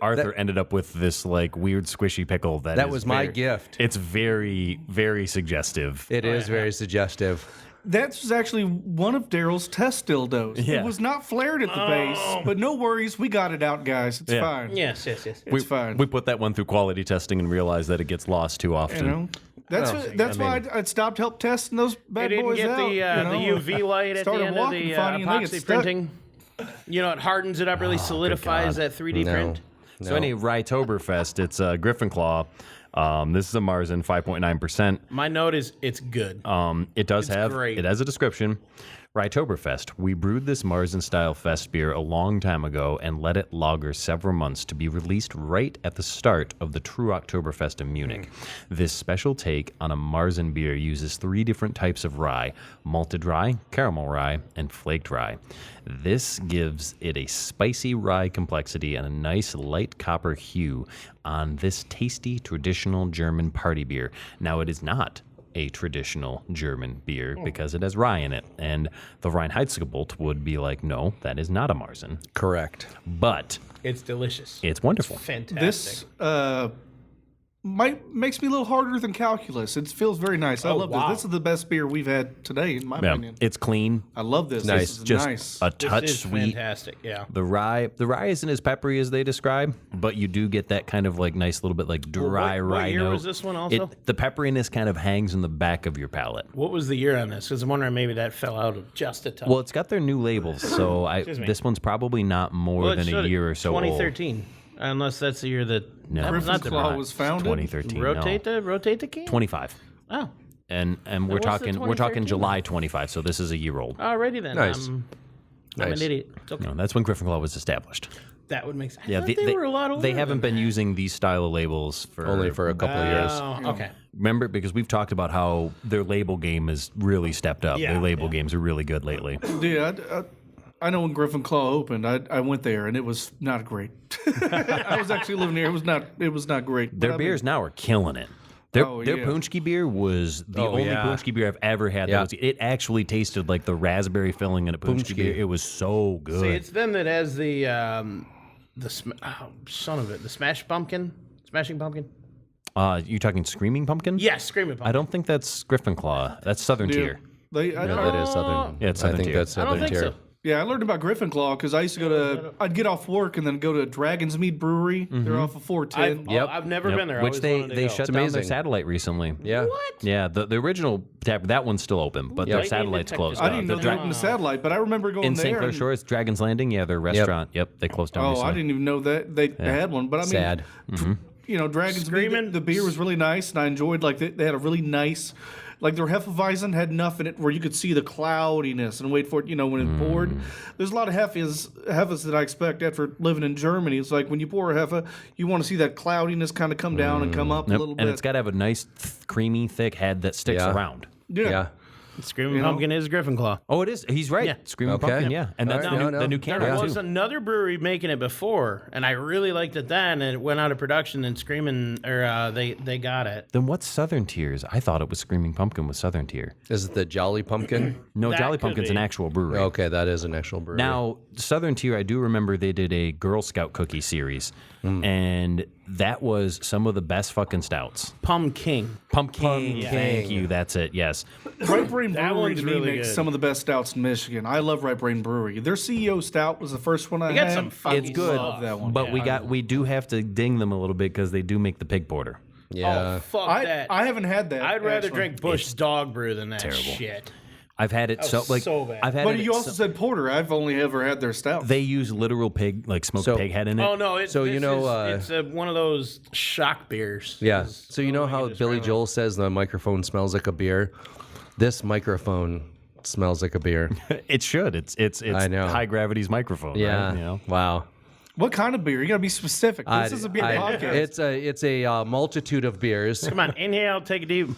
Arthur ended up with this like weird squishy pickle that was my gift. It's very, very suggestive. It is very suggestive. That was actually one of Daryl's test dildos. Yeah. It was not flared at the base, but no worries, we got it out, guys. It's Yeah. fine. Yes. It's fine. We put that one through quality testing and realized that it gets lost too often. You know, that's why I'd stopped help testing those They bad didn't boys get out. the you know. UV light at the Started end of walking the funny and they get epoxy stuck. printing. You know, it hardens it up, really solidifies that 3D print. So any Rytoberfest, it's Griffin Claw. This is a Marzen, 5.9%. My note is it's good. It great. has a description. Rytoberfest. We brewed this Marzen-style fest beer a long time ago and let it lager several months to be released right at the start of the true Oktoberfest in Munich. This special take on a Marzen beer uses 3 different types of rye: malted rye, caramel rye, and flaked rye. This gives it a spicy rye complexity and a nice light copper hue on this tasty traditional German party beer. Now, it is not a traditional German beer because it has rye in it. And the Reinheitsgebot would be like, no, that is not a Marzen. Correct. But It's delicious. it's wonderful. Fantastic. This makes me a little harder than calculus. It feels very nice. I love wow. this. This is the best beer we've had today, in my Yeah, opinion. it's clean. I love this. Nice. This is Just nice. a This touch is sweet. fantastic. Yeah. The rye isn't as peppery as they describe, but you do get that kind of like nice little bit like dry what rye year note. was this one also? The pepperiness kind of hangs in the back of your palate. What was the year on this? Because I'm wondering maybe that fell out of just a touch. Well, it's got their new labels, so me. this one's probably not more Well, it than a showed it year or so old. 2013. Unless that's the year that No. that was not the Claw was founded. 2013. rotate the can. 25. Oh, And we're what's the talking 2013? July 25, so this is a year old. alrighty then. Nice. I'm Nice. an idiot. It's okay. No, that's when Griffin Claw was established. That would make sense. I Yeah, thought they were a lot older. they haven't than been using these style of labels for Only for a couple of years. Oh, okay. Remember, because we've talked about how their label game has really stepped up. Yeah, Their label games are really good lately. Dude, I know when Griffin Claw opened, I went there and it was not great. I was actually living there. It was not great. Their But I mean, beers now are killing it. Their yeah. Punchki beer was the only yeah. Punchki beer I've ever had. Yeah. It actually tasted like the raspberry filling in a Punchki beer. It was so good. See, it's them that has the son of it, the smashing pumpkin. You talking Screaming Pumpkin? Yes, screaming pumpkin. I don't think that's Griffin Claw. That's Southern Tier. That is Southern. Yeah, it's I Southern think tier. that's I don't Southern think tier. so. Yeah, I learned about Griffin Claw because I used to go to. I'd get off work and then go to Dragon's Mead Brewery. They're off of 410. I've never been there. I Which always they wanted to go. shut down their amazing. satellite recently. Yeah. What? Yeah, the original tap, that one's still open, but their Lightning satellite's detector. closed I down. didn't know The they opened the satellite, but I remember going in there. St. Clair and- Shores, Dragon's Landing, yeah, their restaurant. Yep, they closed down Oh, recently. I didn't even know that they had one. But I mean, Sad. you know, Dragon's Screaming. Mead, the beer was really nice, and I enjoyed. Like they had a really nice, like their Hefeweizen had enough in it where you could see the cloudiness and wait for it. You know, when it's poured. There's a lot of Hefes that I expect after living in Germany. It's like when you pour a Hefe, you want to see that cloudiness kind of come down and come up a Yep, little and bit. it's got to have a nice, creamy, thick head that sticks Yeah. around. Yeah. Screaming pumpkin is Griffin Claw. Oh, it is. He's right. Yeah. Screaming Okay. Pumpkin, yeah. And that's All right. the new can There too. was another brewery making it before, and I really liked it then. And it went out of production, and Screaming or they got it. Then what's Southern Tiers? I thought it was Screaming Pumpkin with Southern Tier. Is it the Jolly Pumpkin? No, That Jolly could Pumpkin's be. an actual brewery. Okay, that is an actual brewery. Now, Southern Tier, I do remember they did a Girl Scout cookie series, and that was some of the best fucking stouts. Pumpkin. Pumpkin, thank you. That's it. Yes. Right Brain That Brewery one's to me really makes good. some of the best stouts in Michigan. I love Right Brain Brewery. Their CEO stout was the first one I They got had. some fucking It's good, love that one. but we do have to ding them a little bit because they do make the pig porter. Yeah. Oh, fuck I that. haven't had that. I'd rather actually. drink Bush dog brew than that terrible. shit. I've had it so like so bad. I've had But it you also said porter. I've only ever had their stout. they use literal pig like smoked So- pig head in it. Oh no! It's So, you know, it's one of those shock beers. Yeah. Is So you the know only way I how can Billy describe Joel says the microphone smells like a beer? This microphone smells like a beer. It should. It's I know. high gravity's microphone. Yeah. Right? You know? Wow. What kind of beer? You got to be specific. This is a beer podcast. It's a multitude of beers. it. Come on, inhale, take a deep.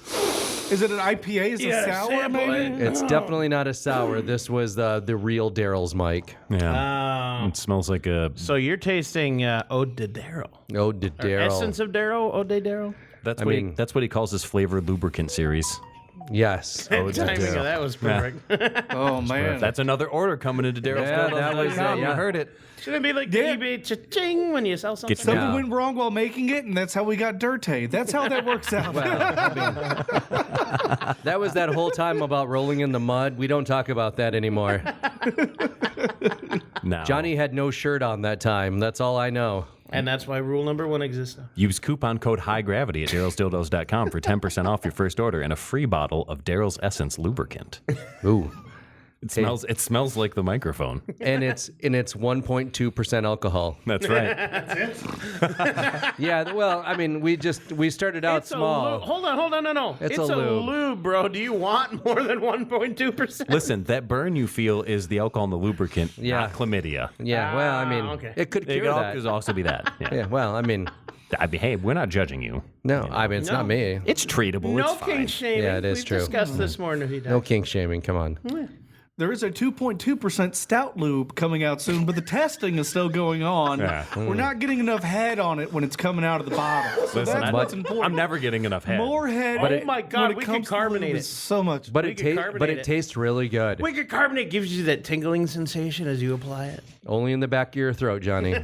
Is it an IPA? Is it Yeah, sour? sample Maybe. It's definitely not a sour. This was the real Daryl's mic. Yeah. It smells like a. So you're tasting Ode de Darrow. Oh, did Daryl? Essence of Darrow, Ode de Darrow. That's I what mean- that's what he calls his flavored lubricant series. Yes. The timing of that was perfect. Oh man. That's another order coming into Daryl's. Yeah, that was You heard it. Should it be like the eBay cha-ching when you sell something? Get Something Yeah. went wrong while making it, and that's how we got Dirty. That's how that works out. That was that whole time about rolling in the mud. We don't talk about that anymore. Now, Johnny had no shirt on that time. That's all I know. And that's why rule number 1 exists. use coupon code HighGravity at darylsdildos.com for 10% off your first order and a free bottle of Daryl's Essence lubricant. Ooh. It smells like the microphone. And it's 1.2% alcohol. That's right. Yeah, well, I mean, we started out It's small. Hold on, no. It's It's a a lube. lube, bro. Do you want more than 1.2%? Listen, that burn you feel is the alcohol in the lubricant, Yeah. not chlamydia. Yeah, well, I mean, okay. it could It cure could that. also be that. Yeah. Yeah, well, I mean, Hey, we're not judging you. no, I mean, it's not me. It's treatable. No it's fine. king shaming. Yeah, it is We've true. discussed this more than he does. No kink shaming, come on. There is a 2.2% stout lube coming out soon, but the testing is still going on. Yeah. We're not getting enough head on it when it's coming out of the bottle. So Listen, that's what's important. I'm never getting enough head. More head. Oh my God, when it we comes could to carbonate lube it. is so much. But We could carbonate it. tastes really good. Wicked carbonate gives you that tingling sensation as you apply it. Only in the back of your throat, Johnny.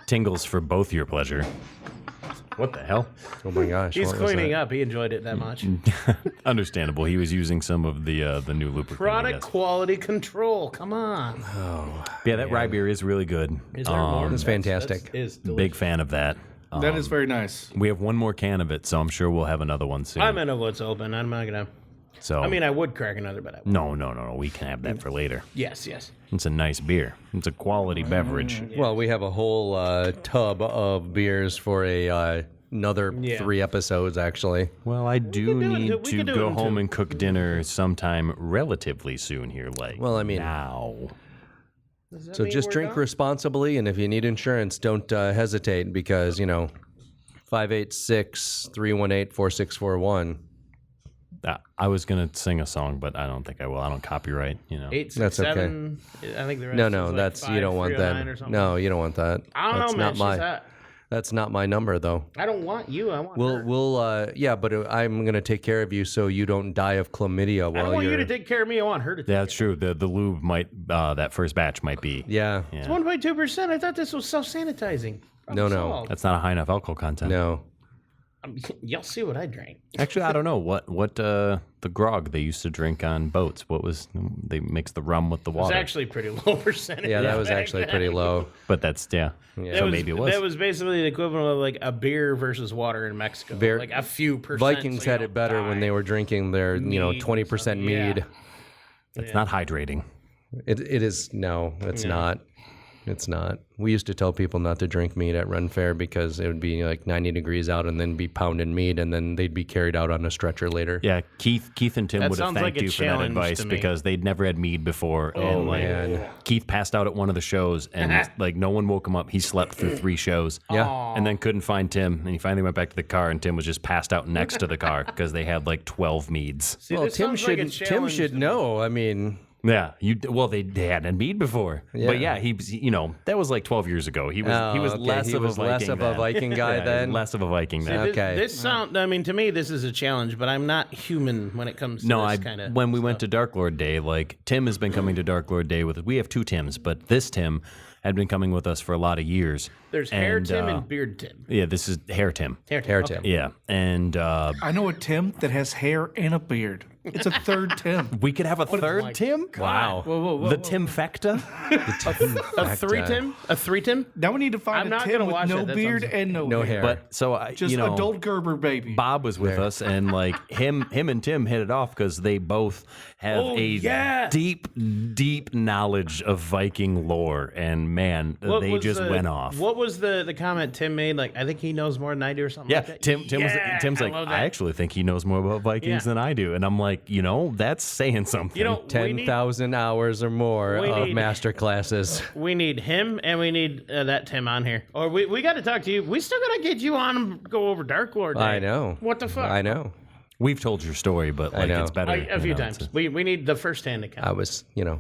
Tingles for both your pleasure. What the hell? Oh my gosh. He's what was cleaning that? up. He enjoyed it that much. Understandable. He was using some of the new lubricant. I Product guess. quality control. Come on. Yeah, that rye beer is really good. Is there more? It's fantastic. Is Big fan of that. That is very nice. We have one more can of it, so I'm sure we'll have another one soon. I'm into what's open. I'm not gonna. So I mean, I would crack another, but I won't. no. We can have that for later. Yes. It's a nice beer. It's a quality beverage. Well, we have a whole tub of beers for another 3 episodes, actually. Well, I do could do it- need we to could do go it in home 2. and cook dinner sometime relatively soon here. Like, Well, I mean- now. So just drink responsibly, and if you need insurance, don't hesitate because, 586-318-4641. I was gonna sing a song, but I don't think I will. I don't copyright. 867. I think the rest No, is like that's you don't want 5309 or that. something. No, you don't want that. I don't That's know, man. not She's my. hot. That's not my number, though. I don't want you. I want her. We'll yeah, but I'm gonna take care of you so you don't die of chlamydia I while don't want you're. you to take care of me. I want her to take Yeah, that's true. The lube might that first batch might be. Yeah. It's 1.2%. I thought this was self-sanitizing. No. That's not a high enough alcohol content. No. Y'all see what I drank. Actually, I don't know what the grog they used to drink on boats. What was they mix the rum with the It was water? actually pretty low percentage. Yeah, that was back actually then. pretty low. But that's That So maybe it was. That was basically the equivalent of like a beer versus water in Mexico. Beer- like a few percent. Vikings so you had don't it better when die. they were drinking their Mead or 20% something, mead. yeah. It's not hydrating. It is no, it's not. It's not. We used to tell people not to drink mead at Ren Fair because it would be like 90 degrees out and then be pounding mead and then they'd be carried out on a stretcher later. Yeah, Keith and Tim That would have sounds thanked like a you for that challenge advice to me. because they'd never had mead before. Oh, and man. Keith passed out at one of the shows and like no one woke him up. He slept through 3 shows. Yeah. And then couldn't find Tim, and he finally went back to the car, and Tim was just passed out next to the car because they had like 12 meads. See, Well, this Tim sounds like a should challenge to me. know. I mean, Yeah, they hadn't had mead before, but yeah, he that was like 12 years ago. He was okay, less he of was a Viking less of a then. Viking guy Yeah, then. less of a Viking then. This- Okay. This sound. I mean, to me, this is a challenge, but I'm not human when it comes to No, this kind of. when we went to Dark Lord Day, like Tim has been coming to Dark Lord Day with. We have 2 Tims, but this Tim had been coming with us for a lot of years. There's Hair Tim and Beard Tim. Yeah, this is Hair Tim. Hair Tim. Yeah, and I know a Tim that has hair and a beard. It's a third Tim. we could have a third Tim? Wow. Whoa, The Timfecta? A three Tim? A three Tim? Now we need to I'm find a not Tim gonna with watch no it. That beard sounds- and No hair. But so I, Just you know, adult Gerber baby. Bob was with us, and like him and Tim hit it off because they both have deep knowledge of Viking lore, and man, they just went off. What was the comment Tim made? Like, I think he knows more than I do, or something. Yeah, like that? Tim's like, love I that. actually think he knows more about Vikings Yeah. than I do, and I'm like, that's saying something. You know, we need 10,000 hours or more We of need- master classes. we need him and we need that Tim on here, or we got to talk to you. We still got to get you on and go over Dark Lord Day. I know. What the fuck? I know. We've told your story, but like know. it's better A few times. to- We need the first-hand account. I was, Yeah.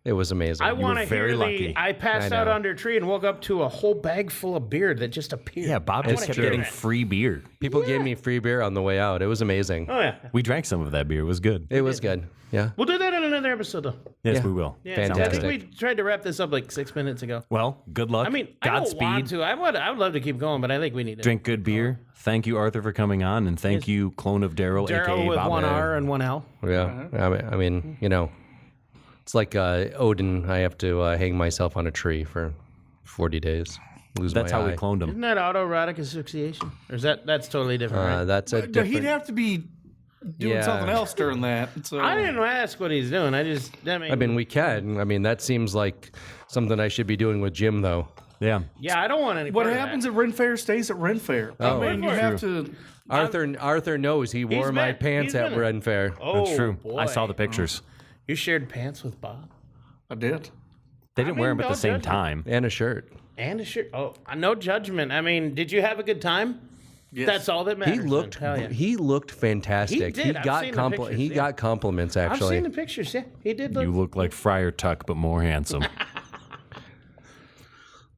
it was amazing. I want to very hear lucky. I passed I out know. under a tree and woke up to a whole bag full of beer that just appeared. Yeah, Bob I just wanna kept hear getting that. free beer. People gave me free beer on the way out. It was amazing. Oh yeah, We drank some of that beer. It was good. It was good. Yeah. we'll do that in another episode though. Yes, Yeah. we will. Yeah, Fantastic. I think we tried to wrap this up like 6 minutes ago. Well, good luck. I mean, I don't want Godspeed. to. I would love to keep going, but I think we need to. Drink good beer. Thank you, Arthur, for coming on, and thank you, clone of Daryl, Daryl aka with Bob. one R and one L. Yeah. I mean, it's like Odin. I have to hang myself on a tree for 40 days. Lose That's my how we eye. cloned him. Isn't that autoerotic asphyxiation? Or is that's totally different? Right? That's a No, different. he'd have to be doing Yeah. something else during that. So. I didn't ask what he's doing. I mean, we can. I mean, that seems like something I should be doing with Jim, though. Yeah. yeah, I don't want any. What part of happens that. at Ren Fair stays at Ren Fair. I mean, you have to. Arthur knows he wore my been- pants he's at been- Ren Fair. Oh, That's true. Boy. I saw the pictures. You shared pants with Bob I did. They didn't wear them at no the same judgment. time. And a shirt. and a shirt. Oh, no judgment. I mean, did you have a good time? Yes. That's all that matters. He looked. Hell yeah. He looked fantastic. He did. I've got seen the pictures, He yeah. got compliments I've actually. seen the pictures. Yeah, he did look. You look like Friar Tuck, but more handsome.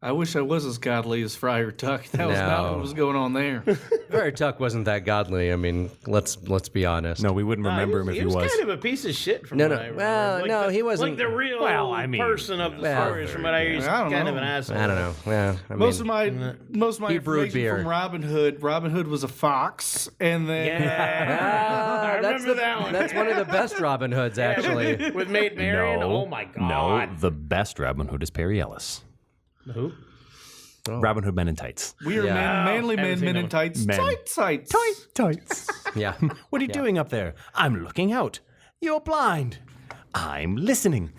I wish I was as godly as Friar Tuck. That was not No. what was going on there. Friar Tuck wasn't that godly. I mean, let's be honest. No, we wouldn't remember him if he was. kind of a piece of shit from No, what no. I remember. Well, Like no, the- he wasn't- Like the real Well, I mean, person of the well, stories from what I hear. He's I don't kind of know. an asshole. I don't know. Yeah, I Most mean, of my He brewed information beer. from Robin Hood was a fox, and then Yeah, I that's remember that one. That's one of the best Robin Hoods, actually. With Maid Marian. No. Oh my No, god. the best Robin Hood is Perry Ellis. Who? Robin Hood Men in Tights. we are Yeah. manly Haven't men, seen men that in one. tights, Men. tights. Tights. Yeah. What are you doing up there? I'm looking out. You're blind. I'm listening.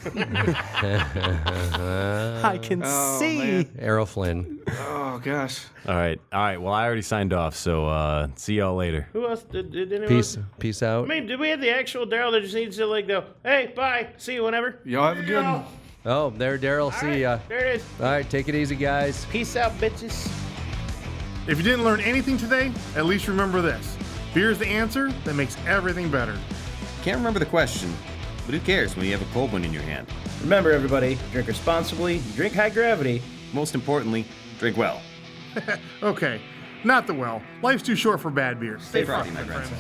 I can see. man. Errol Flynn. Oh gosh. All right. Well, I already signed off, so see y'all later. Who else? Did anyone? Peace out. I mean, did we have the actual Daryl that just needs to like go? Hey, bye. See you whenever. Y'all have a good one. Oh, there, Daryl. See ya. There it is. All right, take it easy, guys. Peace out, bitches. If you didn't learn anything today, at least remember this. Beer is the answer that makes everything better. Can't remember the question, but who cares when you have a cold one in your hand? Remember, everybody, drink responsibly, drink high gravity. Most importantly, drink well. Okay, not the well. Life's too short for bad beer. Stay frothy, my friends.